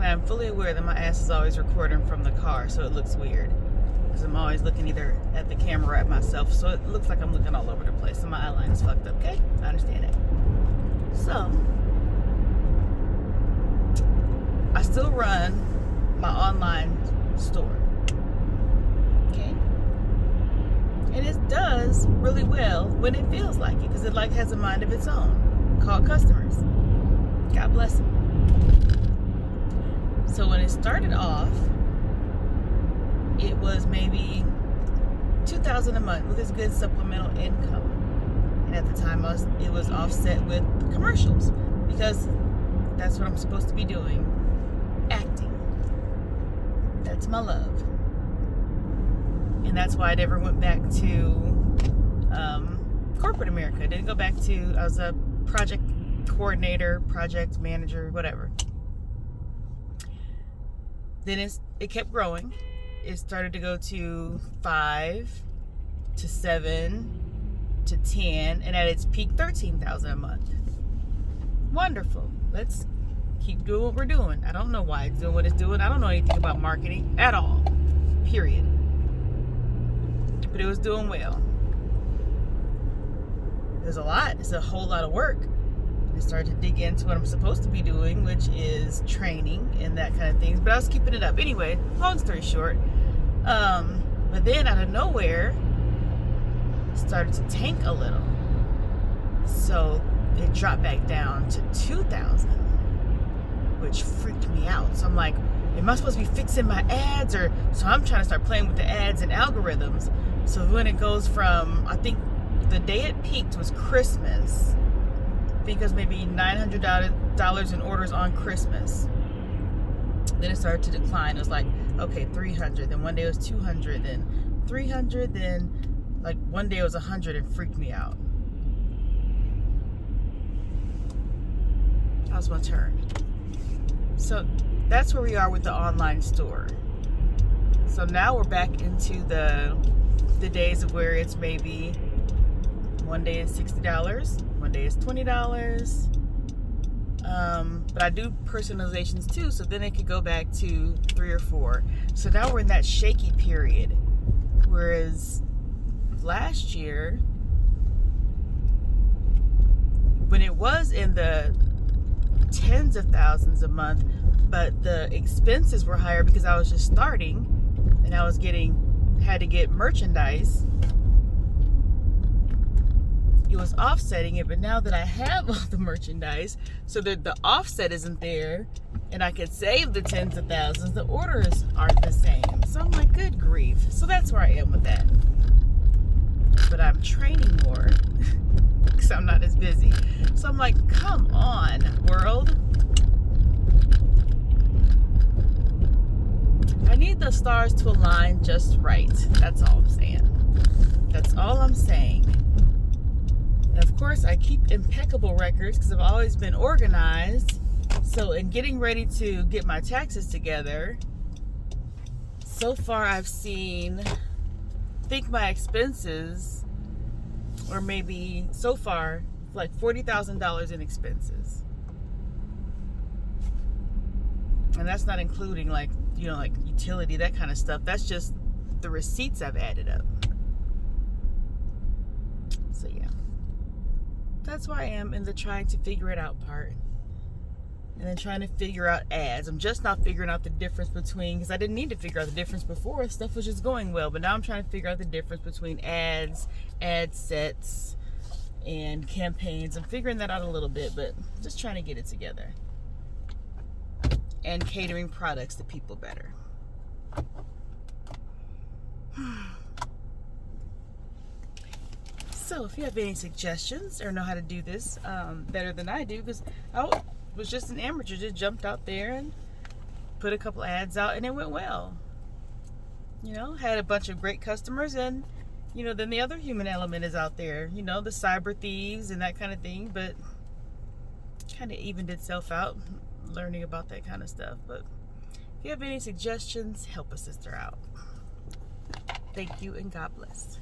And I'm fully aware that my ass is always recording from the car, so it looks weird. Because I'm always looking either at the camera or at myself, so it looks like I'm looking all over the place, and my eyeline is fucked up, okay? I understand that. So, I still run my online store, okay? And it does really well when it feels like it, because it like has a mind of its own, called customers. God bless it. So when it started off, it was maybe $2,000 a month with this good supplemental income. And at the time, it was offset with commercials, because that's what I'm supposed to be doing, acting. That's my love. And that's why I never went back to corporate America. I didn't go back to, I was a project coordinator, project manager, whatever. Then it kept growing. It started to go to 5 to 7 to 10, and at its peak, $13,000 a month. Wonderful. Let's keep doing what we're doing. I don't know why it's doing what it's doing. I don't know anything about marketing at all. Period. But it was doing well. There's a lot. It's a whole lot of work. I started to dig into what I'm supposed to be doing, which is training and that kind of things. But I was keeping it up. Anyway, long story short. But then out of nowhere, it started to tank a little. So it dropped back down to 2,000, which freaked me out. So I'm like, am I supposed to be fixing my ads? So I'm trying to start playing with the ads and algorithms. So when it goes from, I think the day it peaked was Christmas. I think it was maybe $900 in orders on Christmas. Then it started to decline. It was like, okay, 300. Then one day it was 200. Then 300. Then like one day it was 100 and freaked me out. That was my turn. So that's where we are with the online store. So now we're back into the days of where it's maybe one day is $60, one day is $20. But I do personalizations too, so then it could go back to 3 or 4. So now we're in that shaky period. Whereas last year, when it was in the tens of thousands a month, but the expenses were higher because I was just starting and I was had to get merchandise. It was offsetting it, but now that I have all the merchandise, so that the offset isn't there, and I could save the tens of thousands, the orders aren't the same. So I'm like, good grief. So that's where I am with that. But I'm training more because I'm not as busy. So I'm like, come on, world. I need the stars to align just right. That's all I'm saying. That's all I'm saying. And of course, I keep impeccable records because I've always been organized. So in getting ready to get my taxes together, so far I've seen, I think my expenses, or maybe so far, like $40,000 in expenses. And that's not including like utility, that kind of stuff. That's just the receipts I've added up. So yeah. That's where I am in the trying to figure it out part. And then trying to figure out ads. I'm just not figuring out the difference between, because I didn't need to figure out the difference before. Stuff was just going well. But now I'm trying to figure out the difference between ads, ad sets, and campaigns. I'm figuring that out a little bit, but just trying to get it together. And catering products to people better. So if you have any suggestions or know how to do this better than I do, because I was just an amateur, just jumped out there and put a couple ads out and it went well. Had a bunch of great customers, and then the other human element is out there, the cyber thieves and that kind of thing, but kind of evened itself out learning about that kind of stuff. But if you have any suggestions, help a sister out. Thank you and God bless.